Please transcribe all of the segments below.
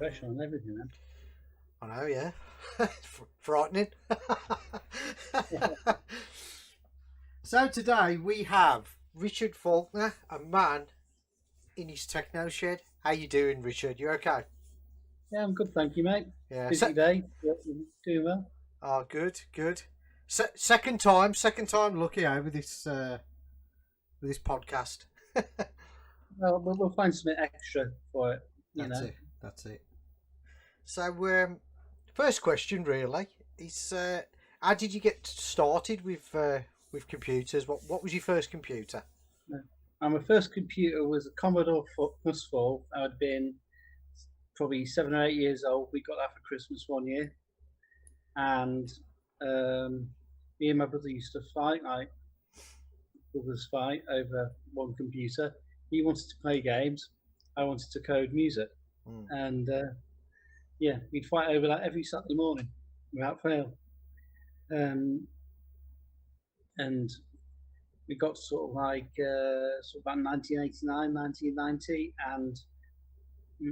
pressure on everything then. I know, yeah. Frightening. So today we have Richard Faulkner, a man in his techno shed. How you doing, Richard? You okay? Yeah, I'm good, thank you, mate. Yeah. Busy day. Yeah, doing well. Oh, good, good. Second time lucky with this podcast. Well, we'll find something extra for it, That's it. That's it. So, first question really is, how did you get started with computers? What was your first computer? My first computer was a Commodore Plus 4. I'd been probably 7 or 8 years old. We got that for Christmas one year, and me and my brother used to fight, like brothers fight over one computer. He wanted to play games, I wanted to code music, and yeah, we'd fight over that every Saturday morning without fail. And we got sort of about 1989, 1990, and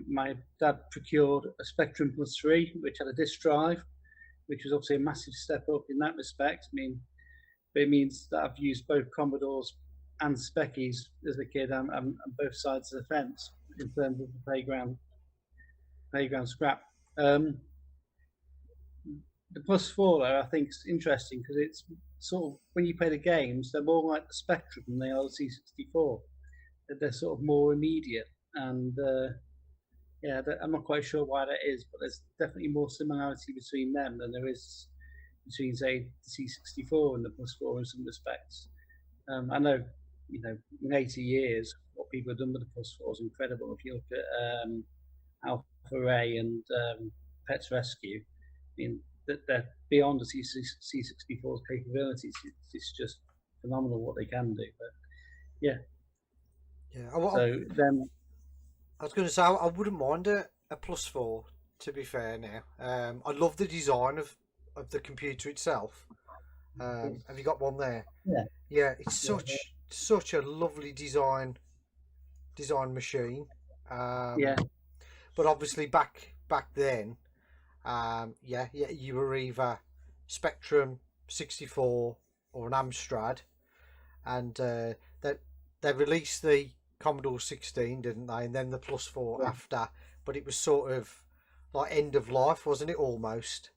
my dad procured a Spectrum Plus 3, which had a disk drive, which was obviously a massive step up in that respect. I mean, it means that I've used both Commodores and Speckies as a kid, and both sides of the fence in terms of the playground scrap. The Plus 4, though, I think is interesting because it's sort of, when you play the games, they're more like the Spectrum than they are the C64. They're sort of more immediate, and yeah, I'm not quite sure why that is, but there's definitely more similarity between them than there is between, say, the C64 and the Plus 4 in some respects. I know, in 80 years, what people have done with the Plus 4 is incredible. If you look at Alpha Ray and Pets Rescue, I mean, that they're beyond the C64's capabilities. It's just phenomenal what they can do. But yeah, so then I was going to say I wouldn't mind a Plus 4. To be fair, now I love the design of the computer itself. Have you got one there? Yeah, it's such a lovely design machine. Yeah. But obviously back then, you were either Spectrum 64 or an Amstrad, and they released the Commodore 16, didn't they? And then the Plus 4 after, but it was sort of like end of life, wasn't it? Almost.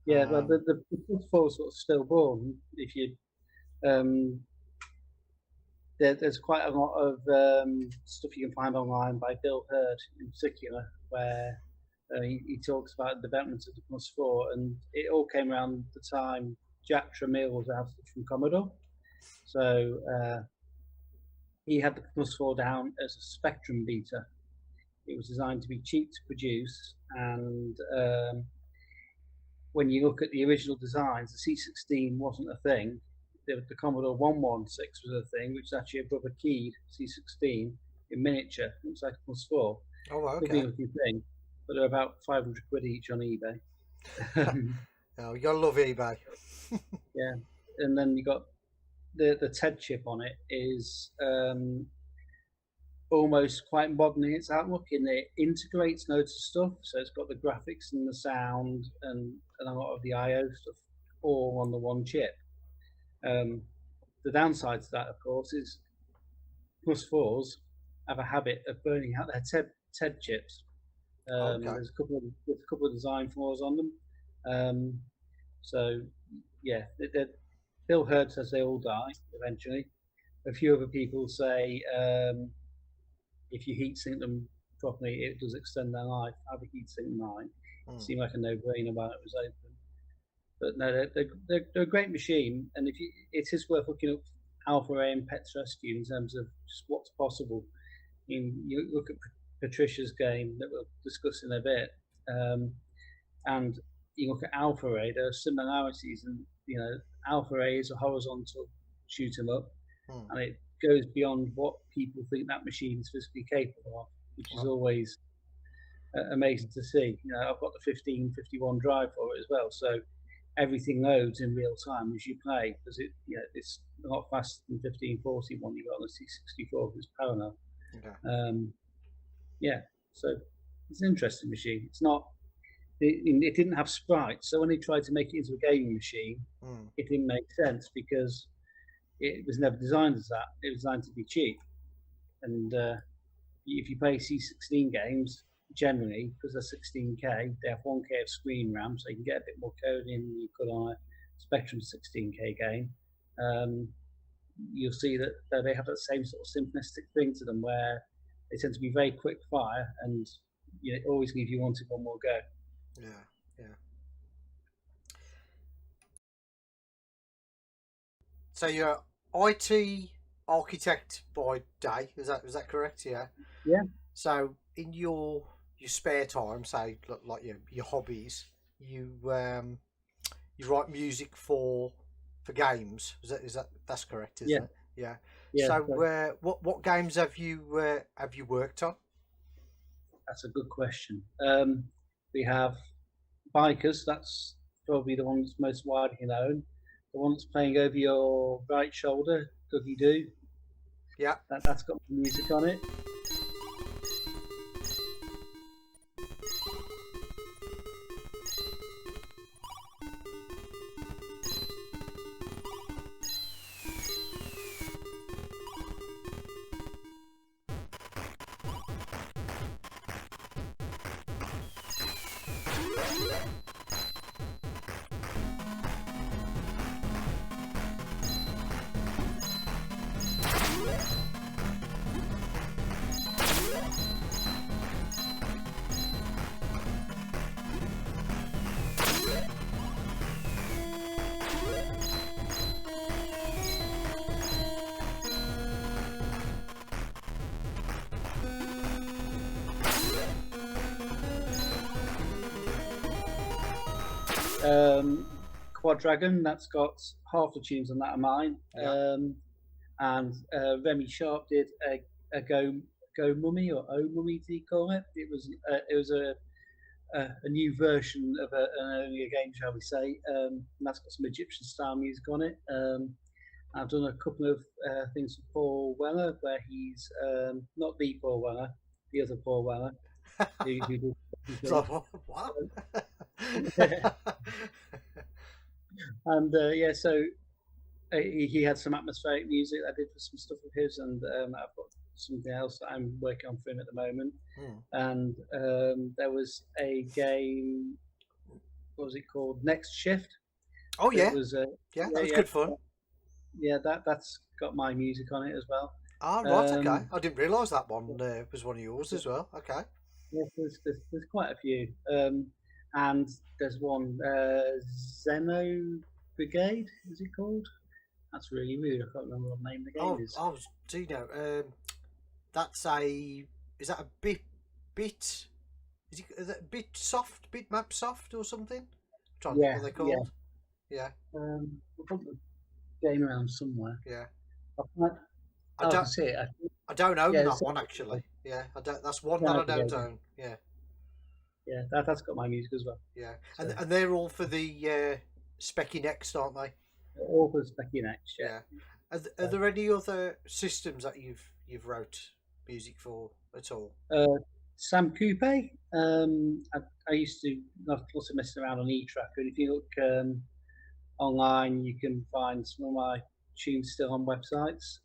Yeah, well, the Plus 4 sort of stillborn. If you there's quite a lot of stuff you can find online by Bill Hurd in particular, where he talks about the development of the Plus 4, and it all came around the time Jack Tramiel was ousted from Commodore. So he had the Plus 4 down as a Spectrum beta. It was designed to be cheap to produce, and when you look at the original designs, the C16 wasn't a thing. The Commodore 116 was a thing, which is actually a rubber keyed C16 in miniature. It looks like a Plus 4. Oh, okay. Lovely looking thing, but they're about 500 quid each on eBay. Oh, you gotta love eBay. Yeah, and then you got the TED chip on it is almost quite modern in its outlook, in it integrates loads of stuff. So it's got the graphics and the sound and a lot of the I/O stuff all on the one chip. The downside to that, of course, is Plus 4s have a habit of burning out their TED chips. There's a couple of design flaws on them. So yeah, Bill Hurd says they all die eventually. A few other people say if you heat sink them properly, it does extend their life. I have a heat sink mine. It seemed like a no-brainer while it was open. But no, they're a great machine, and it is worth looking up Alpha A and Pets Rescue in terms of just what's possible. You look at Patricia's game that we'll discuss in a bit, and you look at Alpha A. There are similarities, and Alpha A is a horizontal shoot 'em up, and it goes beyond what people think that machine is physically capable of, which is always amazing to see. I've got the 1551 drive for it as well, so everything loads in real time as you play, because it's a lot faster than 1540 one you got on the C64 because it's parallel. Okay. Yeah, so It's an interesting machine. It's not. It didn't have sprites, so when they tried to make it into a gaming machine, it didn't make sense because it was never designed as that. It was designed to be cheap, and if you play C16 games, generally because they're 16K, they have 1K of screen RAM, so you can get a bit more coding than you could on a Spectrum 16K game. You'll see that they have that same sort of simplistic thing to them, where they tend to be very quick fire, and always leave you wanting one more go. Yeah. So you're IT architect by day, is that correct? Yeah. Yeah. So in your spare time, say like your hobbies, you write music for games. That's correct? Isn't it? Yeah. So what games have you worked on? That's a good question. We have Bikers. That's probably the one that's most widely known. The one that's playing over your right shoulder, Dougie Doo. Yeah. That's got music on it. Cuadragon, that's got half the tunes on that are mine. Yeah. And Remy Sharp did a Go Mummy, or O Mummy, did he call it? It was a new version of an earlier game, shall we say? And that's got some Egyptian style music on it. I've done a couple of things for Paul Weller, where he's not the Paul Weller, the other Paul Weller. who did what? And so he had some atmospheric music I did for some stuff of his, and I've got something else that I'm working on for him at the moment. And there was a game, what was it called? Next Shift. Oh yeah, it was, that was good fun. Yeah, that's got my music on it as well. Ah, right, okay. I didn't realise that one was one of yours as well. Okay. Yeah, there's quite a few. And there's one, Zeno Brigade, is it called? That's really rude. I can't remember what the name of the game is. Oh, do you know? Is that a bit? Is that bit soft, bit map soft or something? I'm trying to think what they're called. Yeah. We'll put the game around somewhere. Yeah. I don't see it. I don't own that one actually. Yeah, I don't. That's one that I don't own. Yeah. Yeah, that's got my music as well. Yeah, so. And they're all for the Speccy Next, aren't they? All for Speccy Next. Yeah. Are there any other systems that you've wrote music for at all? Sam Coupe. I used to also mess around on eTracker, and if you look online, you can find some of my tunes still on websites.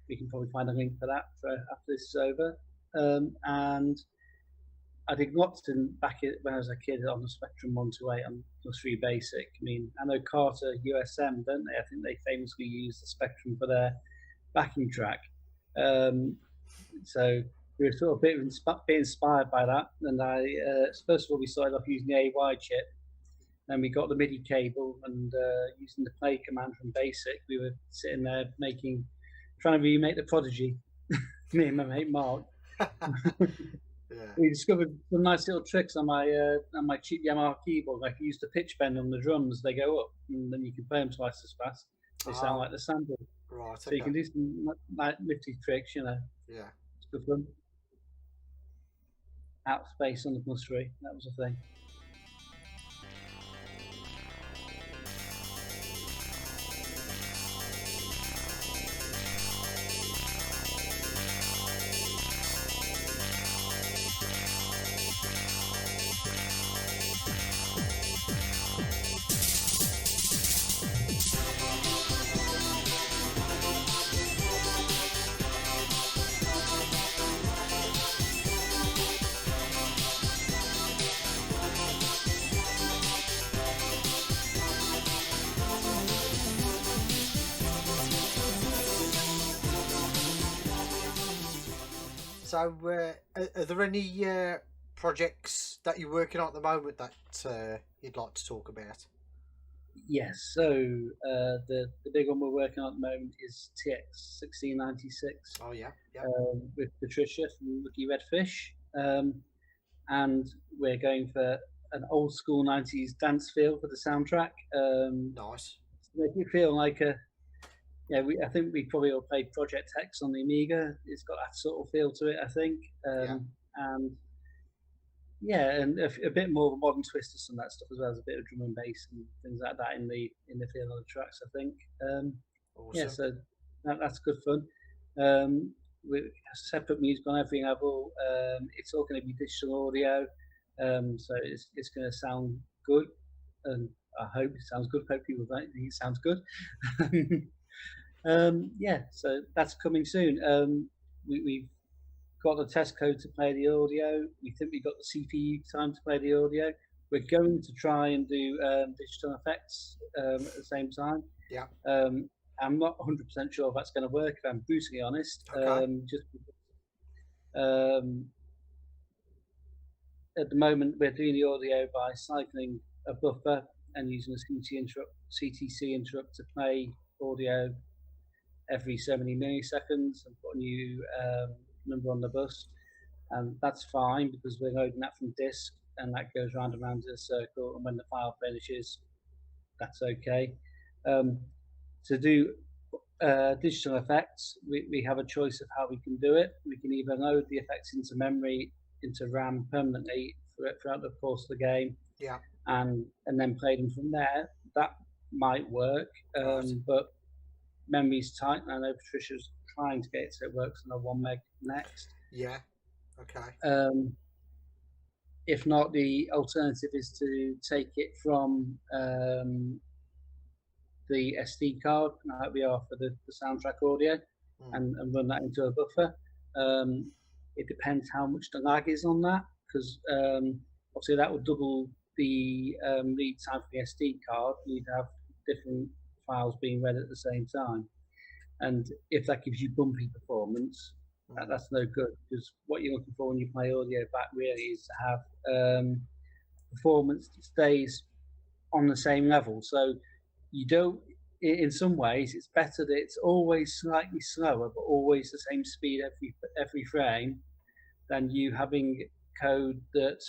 We can probably find a link for that after this is over. And I did lots back when I was a kid on the Spectrum 128 on +3 Basic. I mean, I know Carter USM, don't they? I think they famously use the Spectrum for their backing track. So we were sort of a bit inspired by that. And first of all, we started off using the AY chip. Then we got the MIDI cable, and using the play command from Basic, we were sitting there trying to remake the Prodigy. Me and my mate Mark. Yeah. We discovered some nice little tricks on my cheap Yamaha keyboard. Like you use the pitch bend on the drums, they go up, and then you can play them twice as fast. They sound like the sample. Right. So you can do some like nifty tricks, Yeah. It's good fun. Out space on the +3, that was a thing. So, are there any projects that you're working on at the moment that you'd like to talk about? Yes, so the big one we're working on at the moment is TX 1696 Oh yeah, yeah. with Patricia from Lucky Redfish, and we're going for an old school 90s dance feel for the soundtrack. Nice. To make it feel like I think we probably all played Project X on the Amiga. It's got that sort of feel to it, I think. And and a bit more of a modern twist to some of that stuff as well. There's a bit of drum and bass and things like that in the feel of the tracks, I think. Awesome. Yeah, so that's good fun. We have separate music on every level. It's all going to be digital audio, so it's going to sound good, and I hope it sounds good. Hope people think it sounds good. So that's coming soon. We've got the test code to play the audio. We think we've got the CPU time to play the audio. We're going to try and do digital effects at the same time. Yeah. I'm not 100% sure if that's going to work, if I'm brutally honest. Okay. Just because, at the moment, we're doing the audio by cycling a buffer and using a CTC interrupt to play audio every 70 milliseconds and put a new number on the bus. And that's fine because we're loading that from disk and that goes round and round in a circle. And when the file finishes, that's okay. To do digital effects, we have a choice of how we can do it. We can either load the effects into memory, into RAM permanently throughout the course of the game, and then play them from there. That might work, but memory's tight, and I know Patricia's trying to get it so it works on a 1 meg next. Yeah. Okay. If not, the alternative is to take it from the SD card, like we are for the soundtrack audio, and run that into a buffer. It depends how much the lag is on that, because obviously that would double the read time for the SD card. You'd have different files being read at the same time, and if that gives you bumpy performance, that's no good, because what you're looking for when you play audio back really is to have performance that stays on the same level. So you don't, in some ways it's better that it's always slightly slower but always the same speed every frame, than you having code that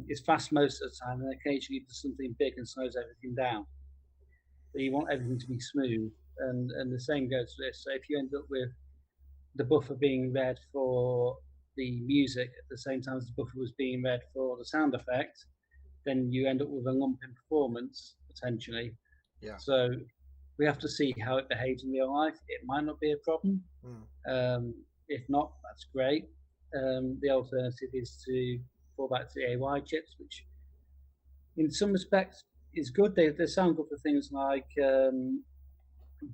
is fast most of the time and occasionally does something big and slows everything down. So you want everything to be smooth, and the same goes for this. So if you end up with the buffer being read for the music at the same time as the buffer was being read for the sound effect, then you end up with a lump in performance potentially. Yeah. So we have to see how it behaves in real life. It might not be a problem. If not, that's great. The alternative is to fall back to the AY chips, which in some respects is good. They sound good for things like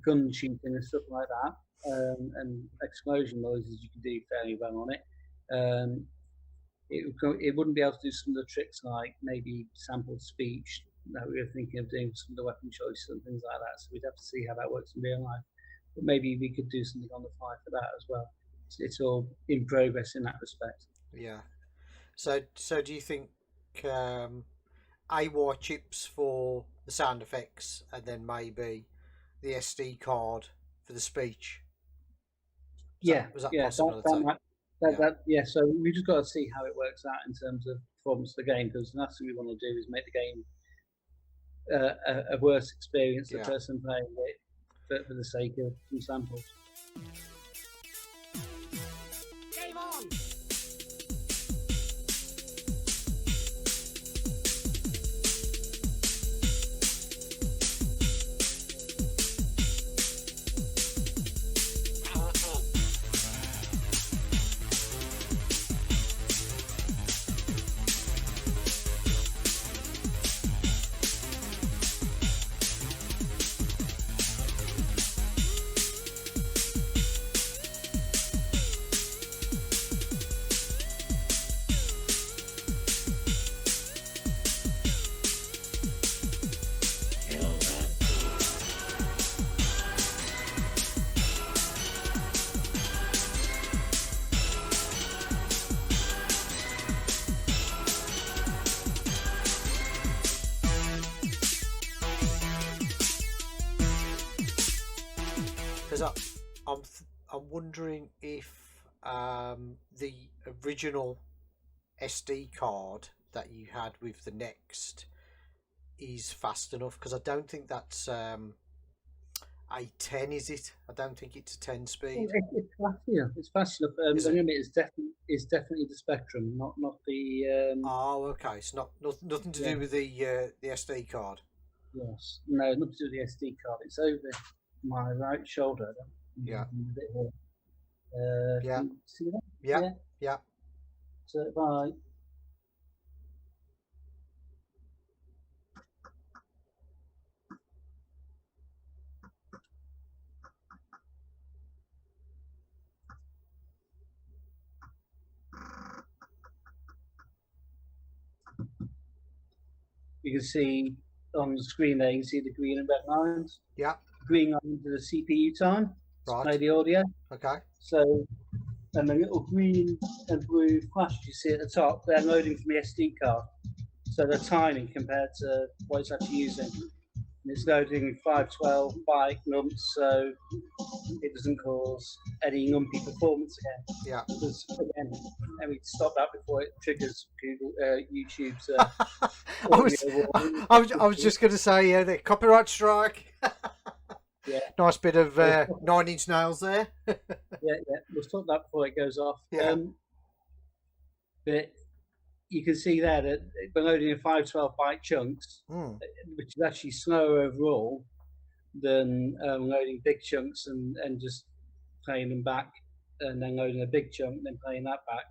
gun shooting and stuff like that, and explosion noises you can do fairly well on it. It wouldn't be able to do some of the tricks like maybe sampled speech that we were thinking of doing, some of the weapon choices and things like that. So we'd have to see how that works in real life. But maybe we could do something on the fly for that as well. It's all in progress in that respect. Yeah. So do you think AY chips for the sound effects and then maybe the SD card for the speech? Was that possibility? So we just got to see how it works out in terms of performance of the game, because the last thing we want to do is make the game a worse experience for the person playing it for the sake of some samples. Game on! Because I'm wondering if the original SD card that you had with the Next is fast enough, because I don't think that's a 10, is it? I don't think it's a 10 speed. It's fast enough. It's fast enough. The limit is definitely the Spectrum, not the. Oh, okay. It's nothing to do with the SD card. Yes, no, nothing to do with the SD card. It's over my right shoulder. Yeah. Yeah. See that? Yeah. So if I. You can see on the screen there, you can see the green and red lines. Yeah. Green line to the CPU time. Right. Play the audio. Okay. So, and the little green and blue flashes you see at the top, they're loading from the SD card. So they're tiny compared to what it's actually using. And it's loading 512 byte nums, so it doesn't cause any numpy performance again. Yeah. Because again, I mean, stop that before it triggers Google, YouTube's. I was just going to say, the copyright strike. Yeah. Nice bit of 9-inch nails there. yeah. We'll stop that before it goes off. Yeah. But you can see there that we're loading in 512 byte chunks, which is actually slower overall than loading big chunks and just playing them back, and then loading a big chunk and then playing that back,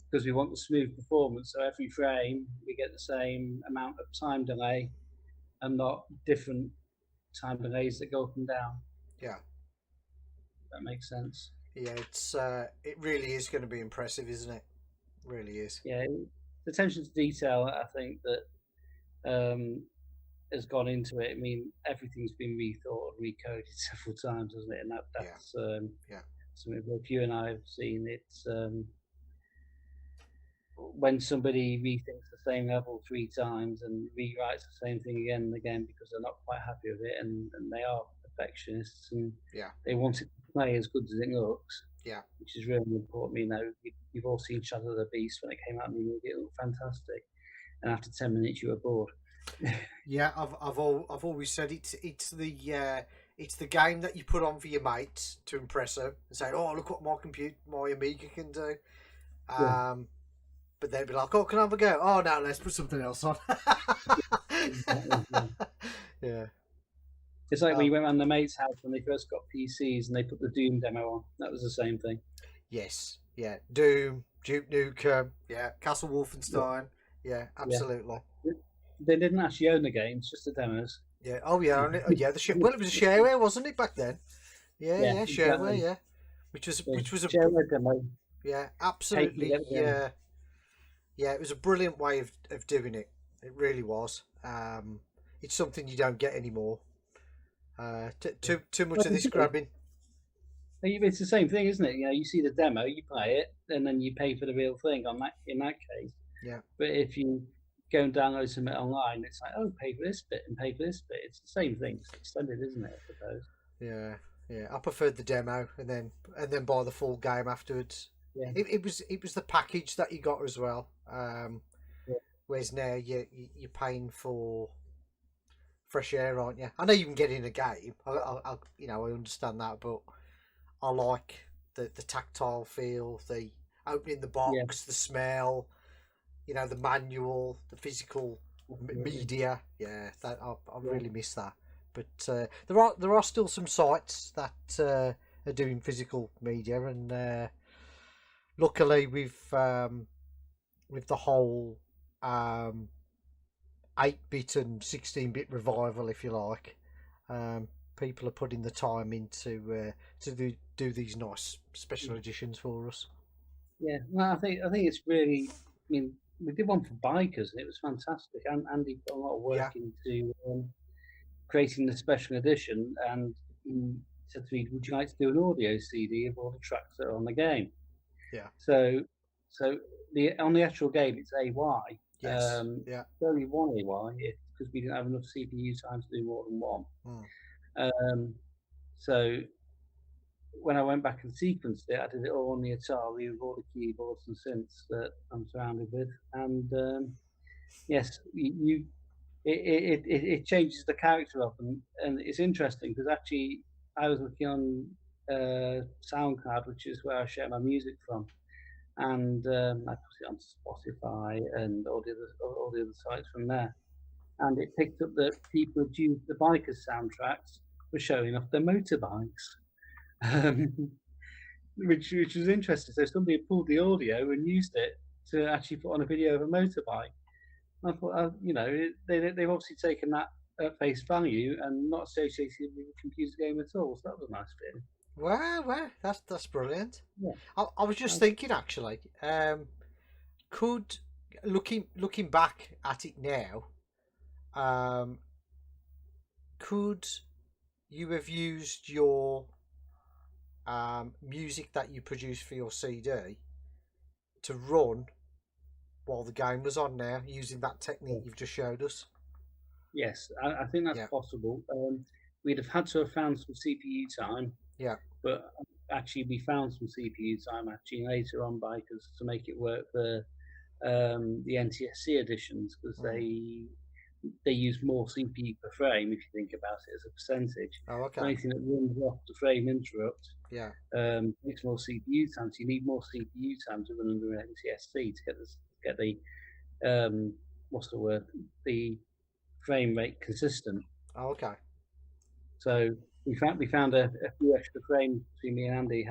because we want the smooth performance. So every frame we get the same amount of time delay and not different time delays that go up and down. Yeah. That makes sense. Yeah, it really is going to be impressive, isn't it? Really is. Yeah, the attention to detail, I think, that has gone into it. I mean, everything's been rethought and recoded several times, hasn't it? And that's something both you and I have seen. It's when somebody rethinks the same level 3 times and rewrites the same thing again and again because they're not quite happy with it, and they are perfectionists and they want it to play as good as it looks. Yeah, which is really important. You know, you've all seen Shadow of the Beast when it came out in the movie; it looked fantastic, and after 10 minutes, you were bored. Yeah, I've always said it's the game that you put on for your mates to impress them and say, "Oh, look what my Amiga can do." But they'd be like, "Oh, can I have a go?" "Oh, no, let's put something else on." Yeah. It's like when you went around the mate's house when they first got PCs and they put the Doom demo on. That was the same thing. Yes, yeah. Doom, Duke Nukem, Castle Wolfenstein. Yeah, absolutely. Yeah. They didn't actually own the games, just the demos. Yeah. Oh, yeah. Well, it was a shareware, wasn't it, back then? Yeah, shareware. Yeah, which was a shareware demo. Yeah, absolutely. Yeah. It was a brilliant way of doing it. It really was. It's something you don't get anymore. Too much of this grabbing. It's the same thing, isn't it? You know, you see the demo, you play it, and then you pay for the real thing in that case. Yeah. But if you go and download something online, it's like, oh, pay for this bit and pay for this bit. It's the same thing. It's extended, isn't it? I suppose. Yeah. I preferred the demo and then buy the full game afterwards. Yeah. It was the package that you got as well. Whereas now you're paying for fresh air, aren't you? I know you can get in a game. I understand that, but I like the tactile feel, the opening the box, the smell, the manual, the physical media. Yeah, that I really miss that. But there are still some sites that are doing physical media, and luckily with the whole 8-bit and 16-bit revival, if you like, people are putting the time into to do these nice special editions for us. Yeah, well, I think it's really. I mean, we did one for bikers, and it was fantastic. And Andy put a lot of work into creating the special edition, and he said to me, "Would you like to do an audio CD of all the tracks that are on the game?" Yeah. So on the actual game, it's AY. Yes. Only one AY because we didn't have enough CPU time to do more than one. So when I went back and sequenced it, I did it all on the Atari with all the keyboards and synths that I'm surrounded with. And yes, it changes the character of them, and it's interesting because actually I was looking on SoundCloud, which is where I share my music from, and I put it on Spotify and all the other sites from there, and it picked up that people had used the bikers soundtracks for showing off their motorbikes, um, which was interesting. So somebody had pulled the audio and used it to actually put on a video of a motorbike. I thought, they've obviously taken that at face value and not associated with a computer game at all. So that was a nice feeling. Wow, that's brilliant. Yeah. I was just thinking actually, could looking back at it now, could you have used your music that you produced for your CD to run while the game was on now, using that technique you've just showed us? Yes, I think that's possible. We'd have had to have found some CPU time. Yeah. But actually, we found some CPU time actually later on bikers to make it work for the NTSC editions because they use more CPU per frame if you think about it as a percentage. Oh, okay. So anything that runs off the frame interrupt makes more CPU time. So you need more CPU time to run under an NTSC to get the what's the word, the frame rate consistent. Oh, okay. So we found a few extra frames between me and Andy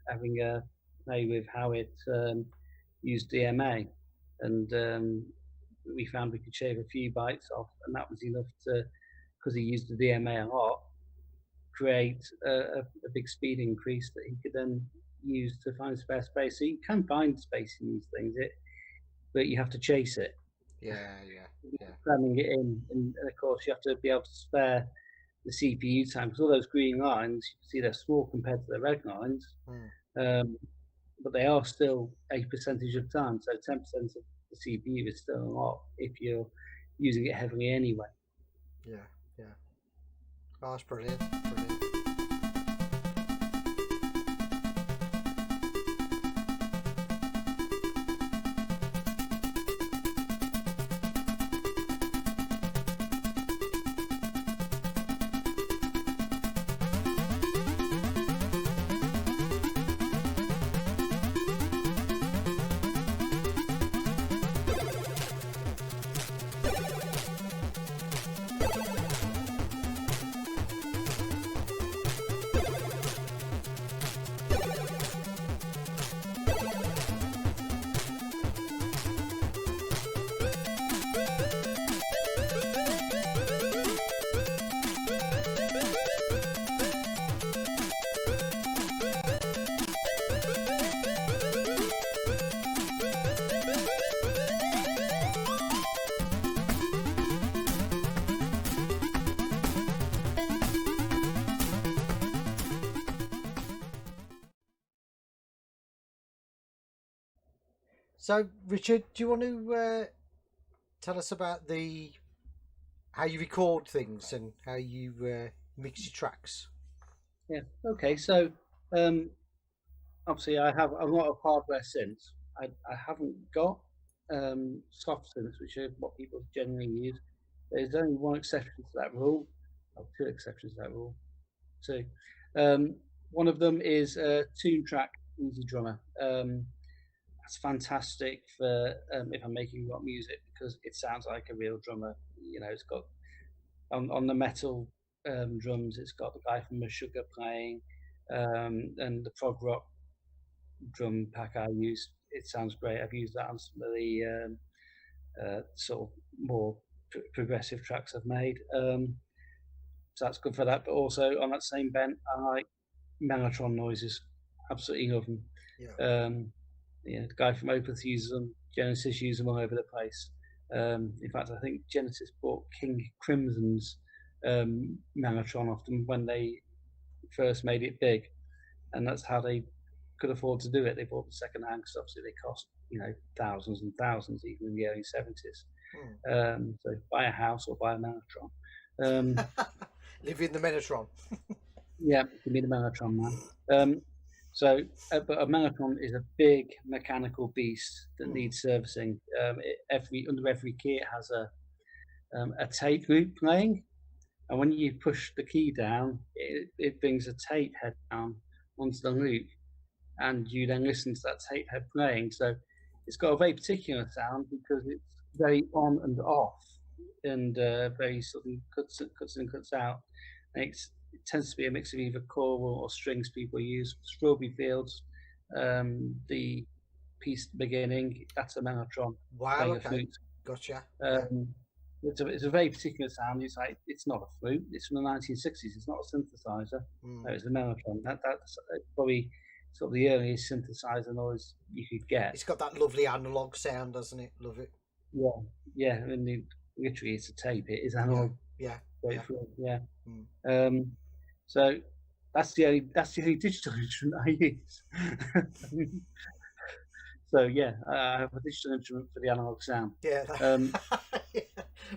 having a play with how it used DMA, and we found we could shave a few bytes off, and that was enough to, because he used the DMA a lot, create a big speed increase that he could then use to find spare space. So you can find space in these things, but you have to chase it. Yeah. Cramming it in, and of course you have to be able to spare the CPU time, because all those green lines, you can see they're small compared to the red lines, but they are still a percentage of time. So 10% of the CPU is still a lot if you're using it heavily anyway. Yeah. Oh, that's brilliant. So, Richard, do you want to tell us about how you record things and how you mix your tracks? Yeah. Okay. So, obviously, I have a lot of hardware synths. I haven't got soft synths, which are what people generally use. There's only one exception to that rule. Oh, two exceptions to that rule. Two. One of them is Tune Track Easy Drummer. That's fantastic for if I'm making rock music, because it sounds like a real drummer. You know, it's got on the metal drums, it's got the guy from Meshuggah playing, and the prog rock drum pack I use. It sounds great. I've used that on some of the sort of more progressive tracks I've made. So that's good for that. But also on that same bent, I like mellotron noises. Absolutely love them. Yeah. The guy from Opeth uses them. Genesis uses them all over the place. In fact, I think Genesis bought King Crimson's mellotron off them when they first made it big, and that's how they could afford to do it. They bought the second-hand stuff, so they cost thousands and thousands, even in the early 70s. So buy a house or buy a mellotron. Live in the mellotron. Yeah, give me the Mellotron, man. But a Mellotron is a big mechanical beast that needs servicing. Under every key, it has a tape loop playing, and when you push the key down, it brings a tape head down onto the loop, and you then listen to that tape head playing. So it's got a very particular sound because it's very on and off, and very sort of cuts in, cuts out. And it tends to be a mix of either choral or strings people use. Strawberry Fields, the piece at the beginning, that's a Mellotron Wow, playing a okay. flute. Gotcha. It's a very particular sound. It's not a flute. It's from the 1960s. It's not a synthesizer. No, it's a Mellotron. That's probably sort of the earliest synthesizer noise you could get. It's got that lovely analog sound, doesn't it? Love it. Yeah. I mean, literally, it's a tape. It is analog. Yeah. So that's the only digital instrument I use. So yeah, I have a digital instrument for the analog sound. Yeah.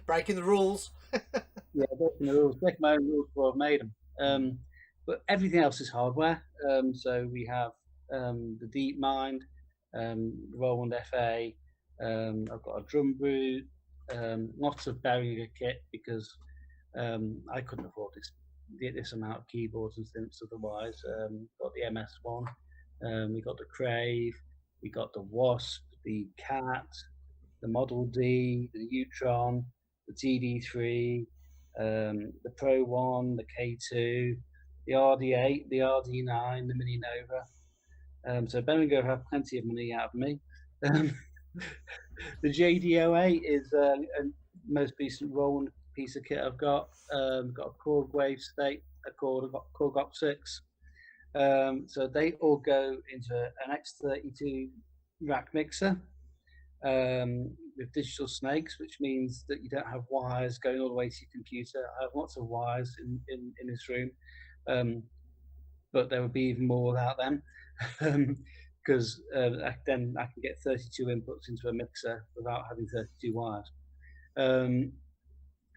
Breaking the rules. Yeah, breaking the rules, breaking my own rules before I've made them. But everything else is hardware. So we have the DeepMind, Roland FA. I've got a drum boot, lots of Behringer kit because I couldn't afford this amount of keyboards and synths otherwise. Got the MS1, we got the Crave, we got the Wasp, the Cat, the Model D, the Neutron, the TD3, the Pro 1, the K2, the RD8, the RD9, the Mini Nova. So Behringer have plenty of money out of me. The JD08 is a most recent Roland piece of kit I've got. Got a Korg Wave State, I've got Korg Op 6. So they all go into an X32 rack mixer with digital snakes, which means that you don't have wires going all the way to your computer. I have lots of wires in this room, but there would be even more without them. Because then I can get 32 inputs into a mixer without having 32 wires.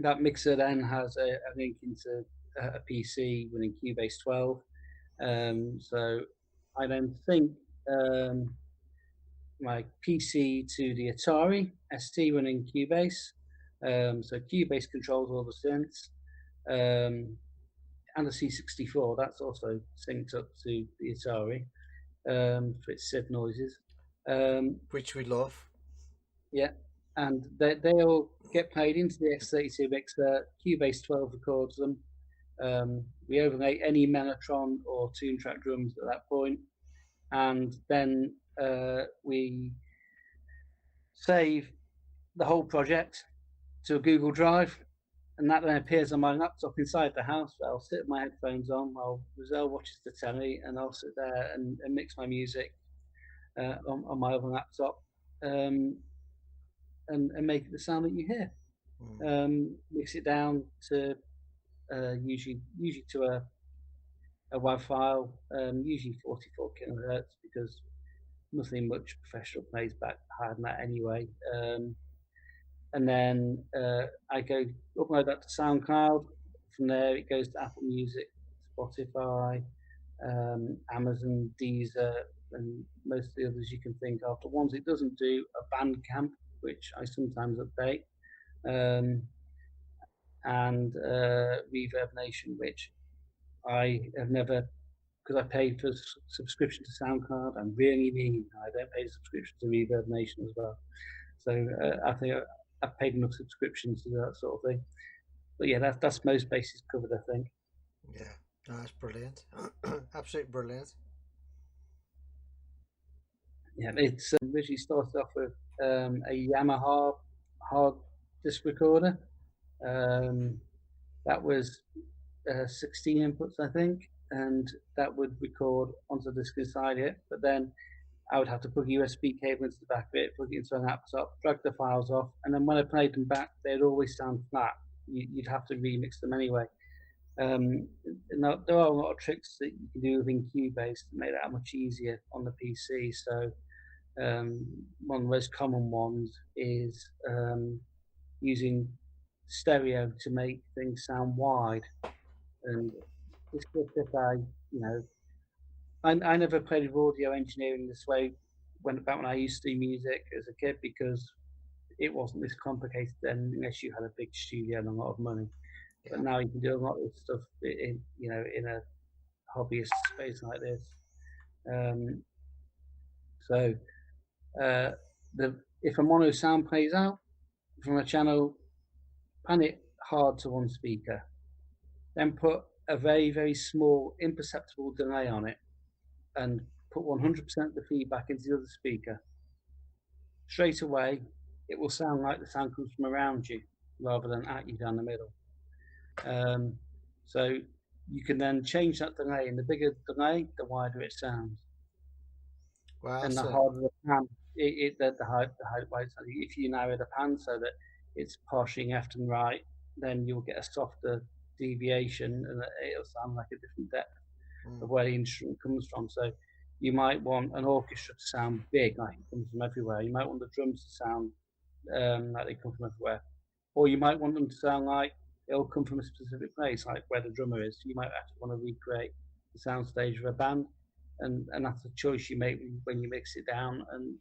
That mixer then has a link into a PC running Cubase 12. So I then sync my PC to the Atari ST running Cubase. So Cubase controls all the synths. And the C64, that's also synced up to the Atari for its SID noises. Which we love. Yeah, and they all get played into the X32 mixer. Cubase 12 records them. We overlay any Mellotron or Tune Track drums at that point, and then we save the whole project to a Google Drive, and that then appears on my laptop inside the house. I'll sit with my headphones on while Roselle watches the telly, and I'll sit there and mix my music on my other laptop, and make it the sound that you hear. Mix it down to usually to a WAV file, usually 44 kilohertz, because nothing much professional plays back higher than that anyway. And then I go upload that to SoundCloud. From there, it goes to Apple Music, Spotify, Amazon, Deezer, and most of the others you can think of. The ones it doesn't do are Bandcamp, which I sometimes update, and Reverb Nation, which I have never, because I paid for subscription to SoundCloud. I'm really mean. I don't pay subscription to Reverb Nation as well. So I think I've paid enough subscriptions to that sort of thing. But yeah, that's most bases covered, I think. Yeah, that's brilliant. Absolutely brilliant. Yeah, it's originally started off with a Yamaha hard disk recorder. That was 16 inputs, I think, and that would record onto the disk inside it. But then I would have to plug a USB cable into the back of it, plug it into an laptop, drag the files off, and then when I played them back, they'd always sound flat. You'd have to remix them anyway. Now, there are a lot of tricks that you can do within Cubase to make that much easier on the PC. So one of the most common ones is using stereo to make things sound wide. And it's just if I never played with audio engineering this way when I used to do music as a kid, because it wasn't this complicated then, unless you had a big studio and a lot of money. Yeah. But now you can do a lot of stuff in a hobbyist space like this. If a mono sound plays out from a channel, pan it hard to one speaker, then put a very, very small imperceptible delay on it, and put 100% of the feedback into the other speaker. Straight away, it will sound like the sound comes from around you rather than at you down the middle. So you can then change that delay, and the bigger the delay, the wider it sounds. Well, and the harder the pan, the higher it sounds. If you narrow the pan so that it's partially left and right, then you'll get a softer deviation, and it'll sound like a different depth of where the instrument comes from. So you might want an orchestra to sound big, like it comes from everywhere. You might want the drums to sound like they come from everywhere, or you might want them to sound like it'll come from a specific place, like where the drummer is. You might actually want to recreate the sound stage of a band, and that's a choice you make when you mix it down. And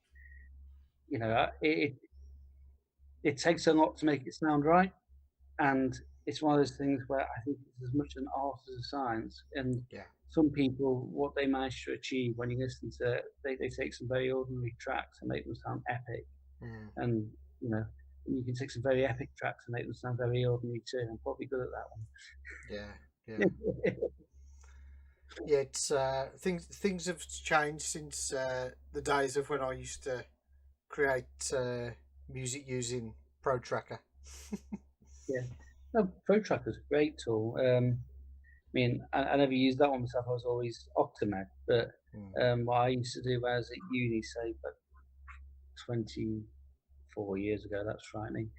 it takes a lot to make it sound right, and it's one of those things where I think it's as much an art as a science. And some people, what they manage to achieve when you listen to it, they take some very ordinary tracks and make them sound epic. And you can take some very epic tracks and make them sound very ordinary too. I'm probably good at that one. Yeah, it's things have changed since the days of when I used to create music using Pro Tracker. Pro Tracker's a great tool. I never used that one myself. I was always Octamed. But what I used to do when I was at uni, say, about 24 years ago, that's frightening.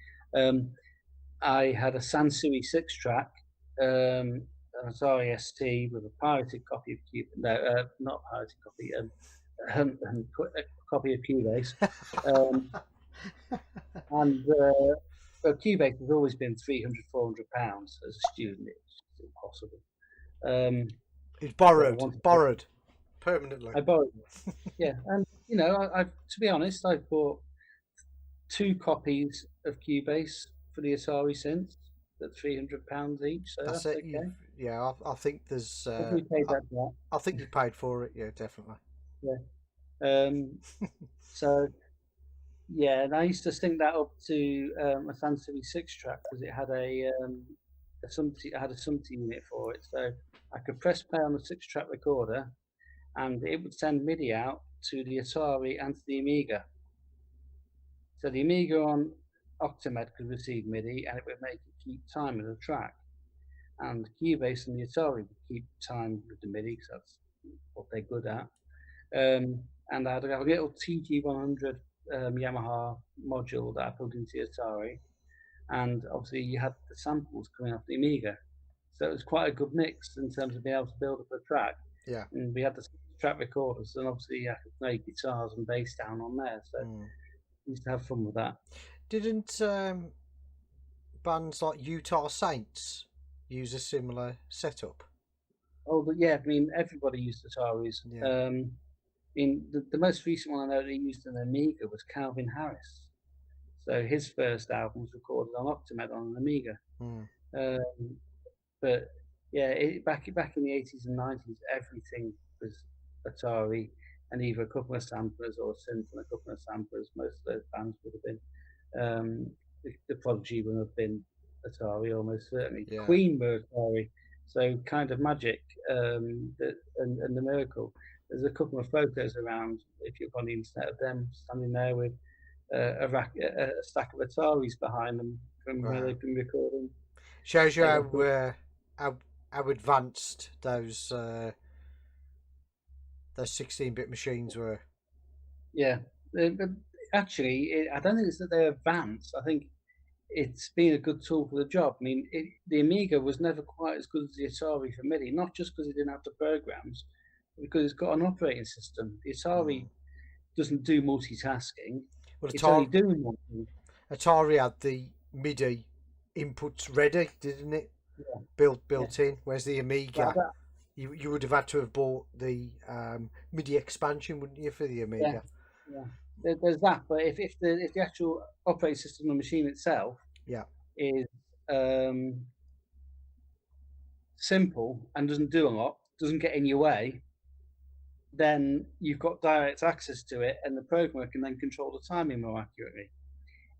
I had a Sansui 6-track, an Atari ST with a pirated copy of Cubase. Not a pirated copy, a copy of Cubase. And Cubase has always been £300, £400 as a student. It's just impossible. It's borrowed permanently. I borrowed it. Yeah, and I to be honest, I bought 2 copies of Cubase for the Atari Synth at £300 each. So that's okay. Yeah, I think there's. We paid that back. I think you paid for it. Yeah, definitely. Yeah. So. Yeah, and I used to sync that up to a Sansui 6-track because it had a SMPTE unit for it. So I could press play on the 6-track recorder, and it would send MIDI out to the Atari and to the Amiga. So the Amiga on Octamed could receive MIDI, and it would make it keep time with the track. And Cubase and the Atari would keep time with the MIDI, because that's what they're good at. And I had a little TG100 Yamaha module that I plugged into the Atari, and obviously you had the samples coming off the Amiga, so it was quite a good mix in terms of being able to build up a track. Yeah, and we had the track recorders, and obviously I could play guitars and bass down on there, so we used to have fun with that. Didn't bands like Utah Saints use a similar setup? Oh, but yeah, everybody used Ataris. Yeah. The most recent one I know they used an Amiga was Calvin Harris. So his first album was recorded on Octamed on an Amiga. But yeah, back in the 80s and 90s, everything was Atari, and either a couple of samplers or a synth and a couple of samplers. Most of those bands would have been. The Prodigy would have been Atari, almost certainly. Yeah. Queen were Atari. So Kind of Magic and The Miracle. There's a couple of photos around, if you're on the internet, of them standing there with a stack of Ataris behind them from where they've been recording. Shows you how advanced those 16-bit machines were. Yeah, but actually, I don't think it's that they're advanced. I think it's been a good tool for the job. The Amiga was never quite as good as the Atari for MIDI, not just because it didn't have the programs, because it's got an operating system. The Atari doesn't do multitasking. Well, it's only doing one thing. Atari had the MIDI inputs ready, didn't it? Yeah. Built in. Whereas the Amiga you would have had to have bought the MIDI expansion, wouldn't you, for the Amiga? Yeah. There's that, but if the actual operating system of the machine itself is simple and doesn't do a lot, doesn't get in your way, then you've got direct access to it, and the programmer can then control the timing more accurately.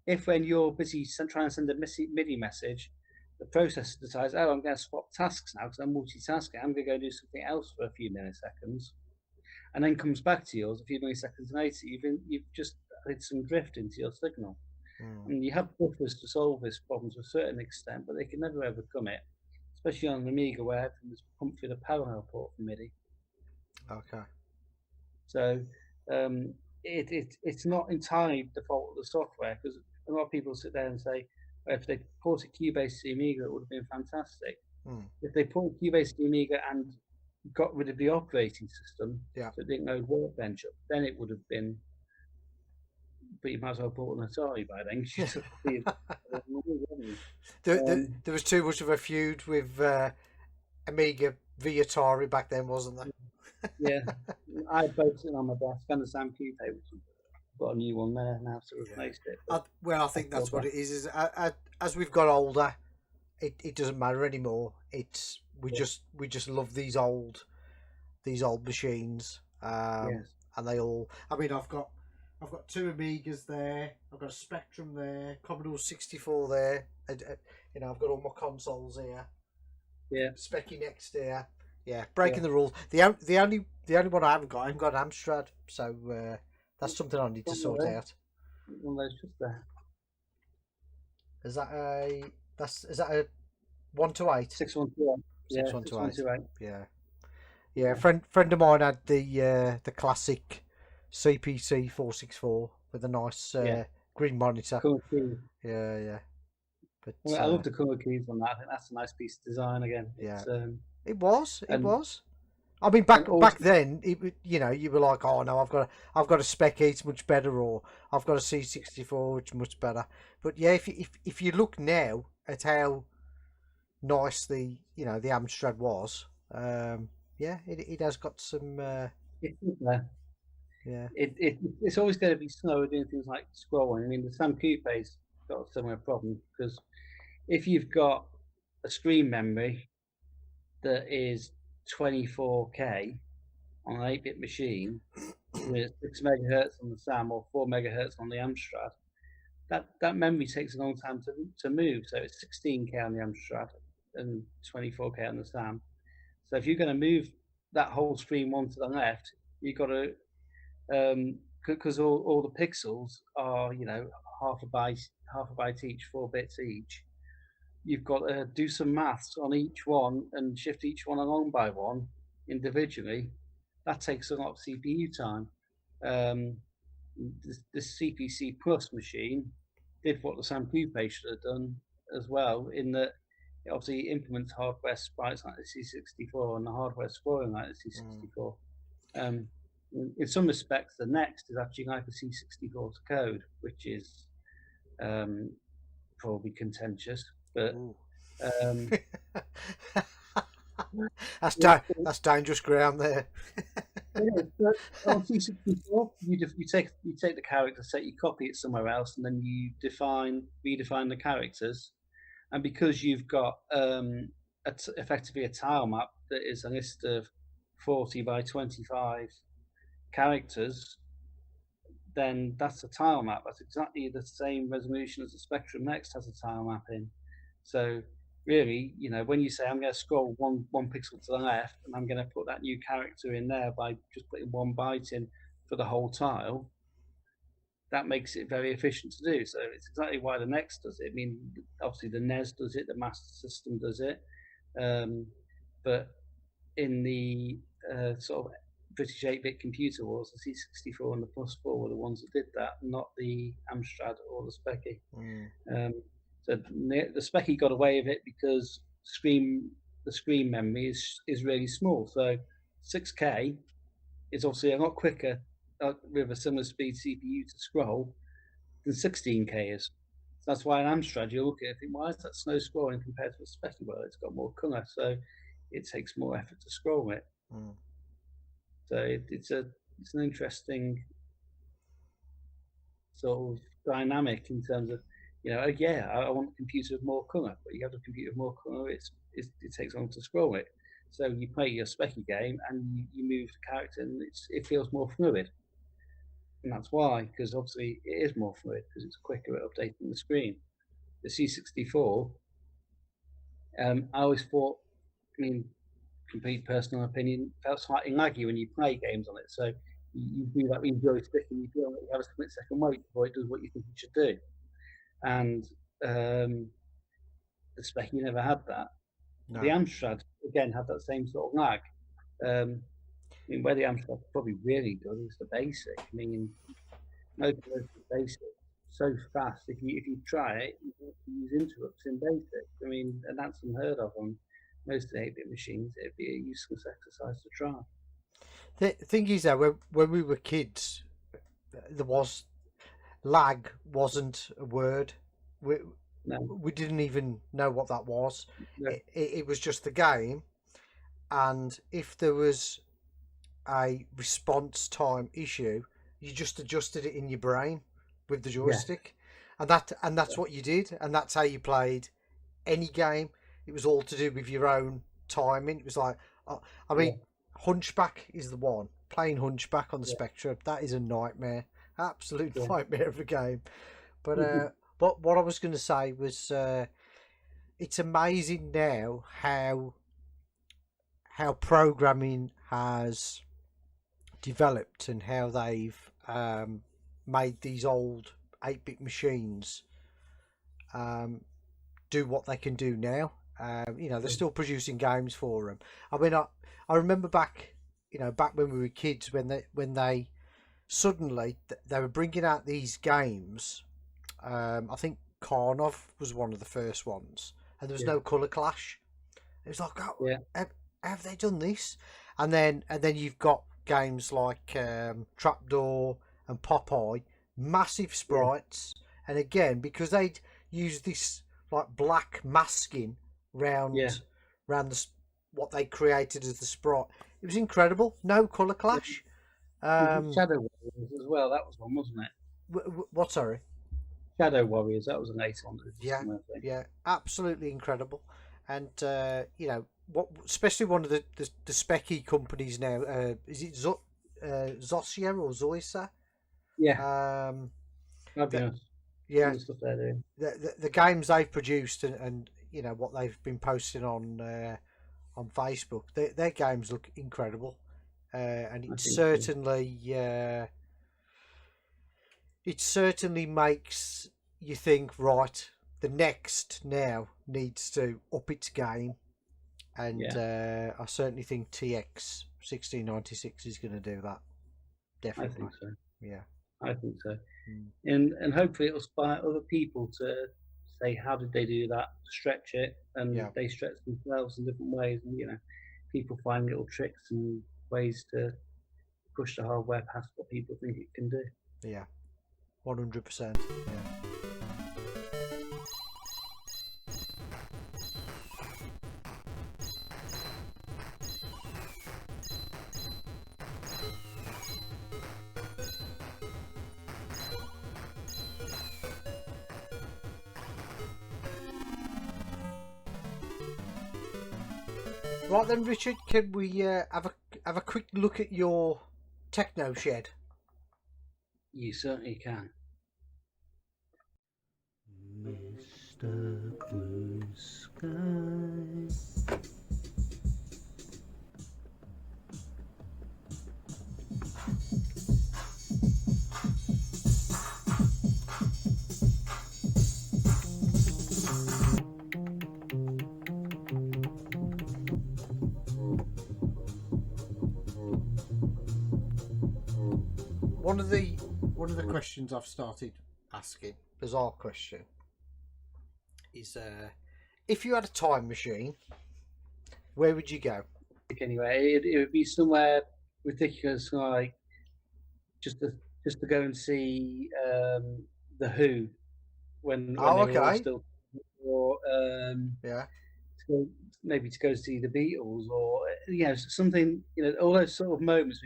If when you're busy trying to send a MIDI message, the processor decides, oh, I'm going to swap tasks now because I'm multitasking, I'm going to go do something else for a few milliseconds, and then comes back to yours a few milliseconds later, you've just had some drift into your signal. And you have buffers to solve this problem to a certain extent, but they can never overcome it, especially on an Amiga where everything is pumped through the parallel port for MIDI. Okay. So it's not entirely the fault of the software, because a lot of people sit there and say, well, if they ported Cubase to the Amiga, it would have been fantastic. If they ported Cubase to the Amiga and got rid of the operating system, so it didn't load Workbench up, then it would have been. But you might as well bought an Atari by then. There was too much of a feud with Amiga v Atari back then, wasn't there? Yeah, I had both sitting on my desk and the Sam Q table. Got a new one there now to replace it. Well, I think that's what it is. As we've got older, it doesn't matter anymore. We just love these old machines, and they all. I mean, I've got two Amigas there. I've got a Spectrum there, Commodore 64 there. I've got all my consoles here. Yeah, Specky next here. Yeah, breaking the rules. The only one I haven't got an Amstrad, so that's something I need to sort out. One of those just there. Is that a 128? 6128. Yeah, 6128. Yeah. Friend of mine had the classic CPC 464 with a nice green monitor. Cool key. Yeah. But I love the colour keys on that. I think that's a nice piece of design again. Yeah. It was. I mean, back then, you were like, oh no, I've got a Spec 8, much better, or I've got a C64, which is much better. But yeah, if you look now at how nice the Amstrad was, it has got some. It's always going to be slower doing things like scrolling. I mean, the Sam Coupe's got a similar problem, because if you've got a screen memory that is 24K on an 8-bit machine with 6 megahertz on the Sam or 4 megahertz on the Amstrad, that memory takes a long time to move. So it's 16K on the Amstrad and 24K on the Sam. So if you're going to move that whole stream one to the left, you've got to, because all the pixels are half a byte each, 4 bits each. You've got to do some maths on each one and shift each one along by one individually. That takes a lot of CPU time. The CPC Plus machine did what the Sam Coupe should have done as well, in that it obviously implements hardware sprites like the C64 and the hardware scoring like the C64. In some respects, the Next is actually like a C64 to code, which is probably contentious. But that's dangerous ground there. On C64, you take the character set, you copy it somewhere else, and then you redefine the characters. And because you've got effectively a tile map that is a list of 40 by 25 characters, then that's a tile map. That's exactly the same resolution as the Spectrum Next has a tile map in. So really, when you say I'm going to scroll one pixel to the left and I'm going to put that new character in there by just putting 1 byte in for the whole tile, that makes it very efficient to do. So it's exactly why the Next does it. I mean, obviously the NES does it, the Master System does it, but in the sort of British 8-bit computer wars, the C64 and the Plus 4 were the ones that did that, not the Amstrad or the Specky. So the Specky got away with it because the screen memory is really small. So 6K is obviously a lot quicker with a similar speed CPU to scroll than 16K is. That's why an Amstrad, you look at it and think, why is that slow scrolling compared to a Specky? Well, it's got more colour. So it takes more effort to scroll it. So it's an interesting sort of dynamic in terms of, I want a computer with more colour, but you have a computer with more colour, it takes longer to scroll it. So you play your specky game and you move the character and it feels more fluid. And that's why, because obviously it is more fluid because it's quicker at updating the screen. The C64, I always thought, complete personal opinion, felt slightly laggy when you play games on it. So you do that with your joystick and you feel like you have a split second wait before it does what you think it should do. And the Specky never had that. No. The Amstrad, again, had that same sort of lag. Where the Amstrad probably really good is the basic. Most of the basic so fast. If you try it, you have to use interrupts in basic. And that's unheard of on most of the 8-bit machines. It'd be a useless exercise to try. The thing is, though, when we were kids, lag wasn't a word. We didn't even know what that was. No. It was just the game, and if there was a response time issue, you just adjusted it in your brain with the joystick, and that's what you did, and that's how you played any game. It was all to do with your own timing. It was like, Hunchback is the one. Playing Hunchback on the Spectrum, that is a nightmare, absolute nightmare of a game. But but what I was going to say was, it's amazing now how programming has developed and how they've made these old 8-bit machines do what they can do now. They're still producing games for them. I remember back when we were kids, when they suddenly they were bringing out these games. I think Karnov was one of the first ones, and there was no colour clash. It was like, have they done this? And then you've got games like Trapdoor and Popeye, massive sprites, and again, because they'd use this like black masking round what they created as the sprite, it was incredible. No colour clash. Shadow Warriors as well. That was one, wasn't it? What? Sorry. Shadow Warriors. That was an 800. Yeah, absolutely incredible. And especially one of the specky companies now. Is it Zosia or Zoisa? Yeah. The games they've produced and what they've been posting on Facebook, their games look incredible, and it certainly makes you think, right, the next now needs to up its game, and I certainly think TX 1696 is going to do that. Definitely. I think so. Yeah, I think so. And hopefully it'll inspire other people to say, how did they do that? Stretch it, and they stretch themselves in different ways, and people find little tricks and ways to push the hardware past what people think it can do. Yeah, 100%. Yeah. Right then, Richard, can we have a quick look at your Techno shed? You certainly can. Mr. Blue Sky. One of the questions I've started asking, bizarre question, is if you had a time machine, where would you go? Anyway, it would be somewhere ridiculous, like just to go and see the Who when they were still, or to maybe to go see the Beatles or something. All those sort of moments.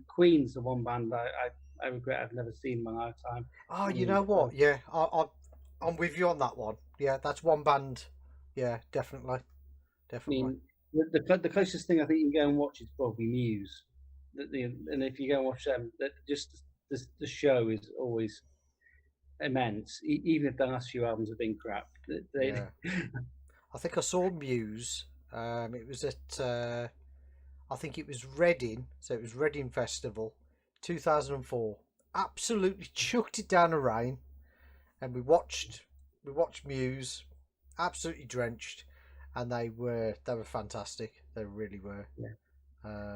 Queen's the one band I regret I've never seen in my lifetime. Oh, you know what? Yeah, I'm with you on that one. Yeah, that's one band. Yeah, definitely. The closest thing I think you can go and watch is probably Muse. And if you go and watch them, the show is always immense, even if the last few albums have been crap. Yeah. I think I saw Muse. It was at I think it was Reading, so it was Reading Festival, 2004. Absolutely chucked it down the rain, and we watched Muse, absolutely drenched, and they were fantastic. They really were. Yeah.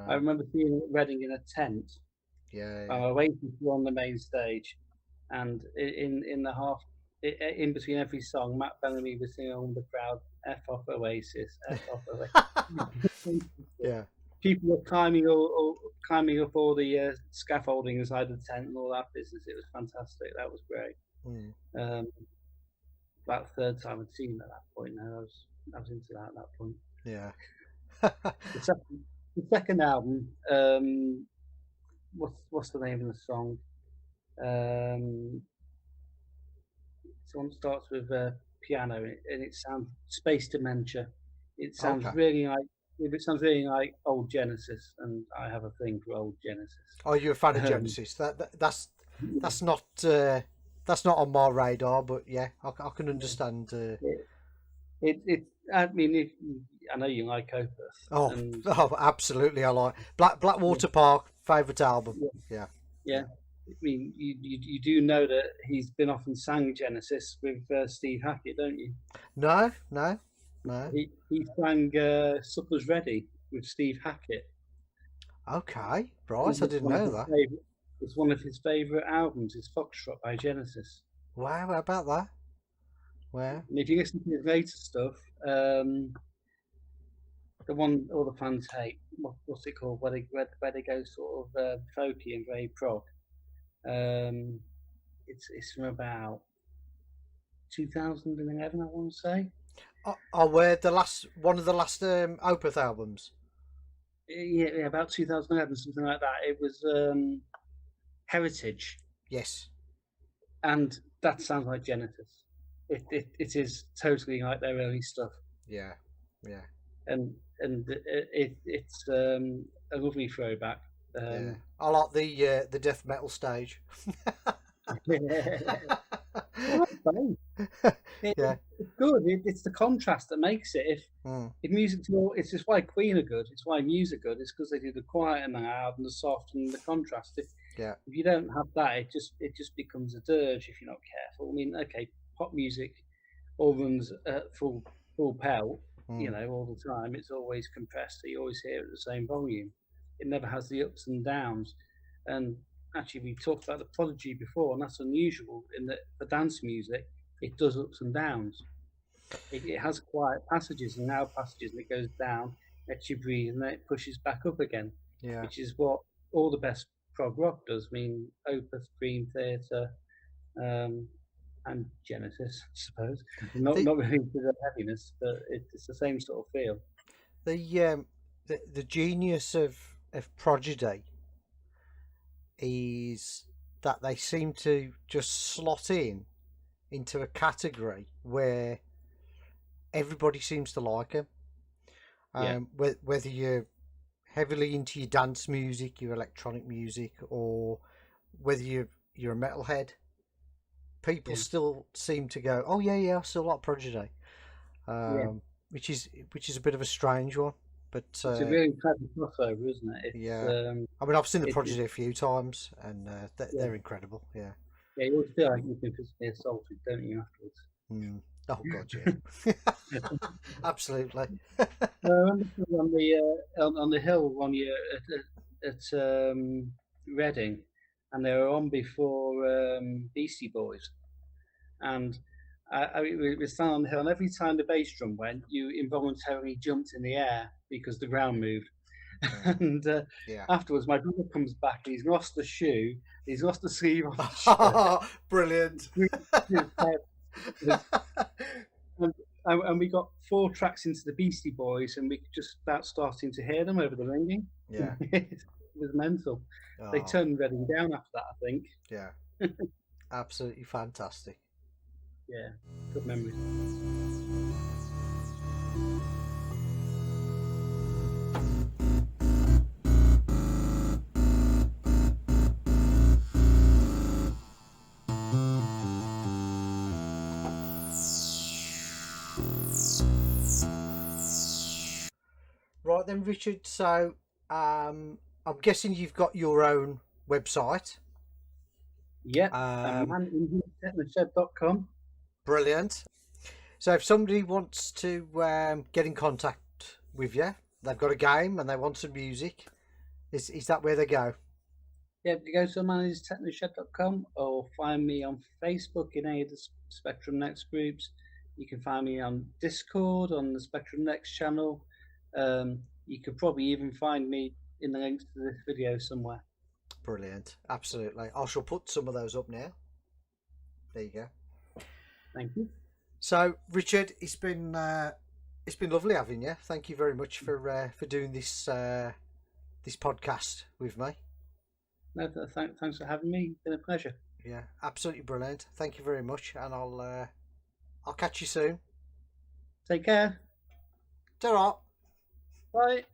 I remember seeing Reading in a tent. Yeah. Waiting for on the main stage, and in the half. In between every song, Matt Bellamy was singing on the crowd, "F off Oasis, F off Oasis." Yeah. People were climbing up all the scaffolding inside the tent and all that business. It was fantastic. That was great. About the third time I'd seen at that point. Now I was into that at that point. Yeah. the second album. What's the name of the song? One starts with piano, and it sounds Space Dementia. It sounds really like old Genesis, and I have a thing for old Genesis. Oh, you're a fan of Genesis? That's not on my radar, but yeah, I can understand. I mean, I know you like Opeth. Oh, absolutely, I like Blackwater Park. Favourite album. Yeah. I mean, you do know that he's been off and sang Genesis with Steve Hackett, don't you? No. He sang Supper's Ready with Steve Hackett. Okay, right. I didn't know that. It's one of his favourite albums. It's Foxtrot by Genesis. Wow, how about that? Wow. And if you listen to his later stuff, the one all the fans hate, what's it called? Where they go sort of folky and very prog. It's from about 2011, I want to say. Where one of the last Opeth albums. Yeah, about 2011, something like that. It was Heritage. Yes. And that sounds like Genesis. It is totally like their early stuff. Yeah. And it's a lovely throwback. Yeah. I like the death metal stage. It's good. It's the contrast that makes it. If music's more, it's just why Queen are good. It's why Muse are good. It's because they do the quiet and the loud and the soft and the contrast. If you don't have that, it just becomes a dirge if you're not careful. I mean, okay, pop music all runs at full pelt, all the time. It's always compressed, so you always hear it at the same volume. It never has the ups and downs. And actually, we talked about the Prodigy before, and that's unusual in that for dance music, it does ups and downs. It has quiet passages and loud passages, and it goes down, lets you breathe, and then it pushes back up again. Yeah. Which is what all the best prog rock does. I mean, Opeth, Dream Theater, and Genesis, I suppose. Not really to the heaviness, but it's the same sort of feel. The genius of Prodigy is that they seem to just slot into a category where everybody seems to like them. Whether you're heavily into your dance music, your electronic music, or whether you're a metalhead, people still seem to go, oh yeah, I still like Prodigy, which is a bit of a strange one. But it's a really clever crossover, isn't it? I mean, I've seen the Prodigy a few times, and they're incredible. Yeah, you always feel like you can physically assaulted, don't you, afterwards? Oh God, yeah, absolutely. On the hill one year at Reading, and they were on before Beastie Boys, and we were standing on the hill, and every time the bass drum went, you involuntarily jumped in the air because the ground moved. And afterwards, my brother comes back, and he's lost the shoe, he's lost the sleeve on the shirt. Brilliant. and we got 4 tracks into the Beastie Boys, and we could just start starting to hear them over the ringing. Yeah. It was mental. They Oh, turned Reading down after that, I think. yeah. Absolutely fantastic. Yeah, good memories. Right then, Richard. So, I'm guessing you've got your own website. Yeah, Um, maninthitechnoshed.com. Brilliant. So, if somebody wants to get in contact with you, they've got a game and they want some music. Is that where they go? Yeah, you go to maninthitechnoshed.com or find me on Facebook in any of the Spectrum Next groups. You can find me on Discord on the Spectrum Next channel. You could probably even find me in the links to this video somewhere. Brilliant. Absolutely. I shall put some of those up now. There you go. Thank you. So, Richard, it's been lovely having you. Thank you very much for doing this this podcast with me. No, thanks for having me. It's been a pleasure. Yeah, absolutely brilliant. Thank you very much, and I'll catch you soon. Take care. Ta-ra. Bye.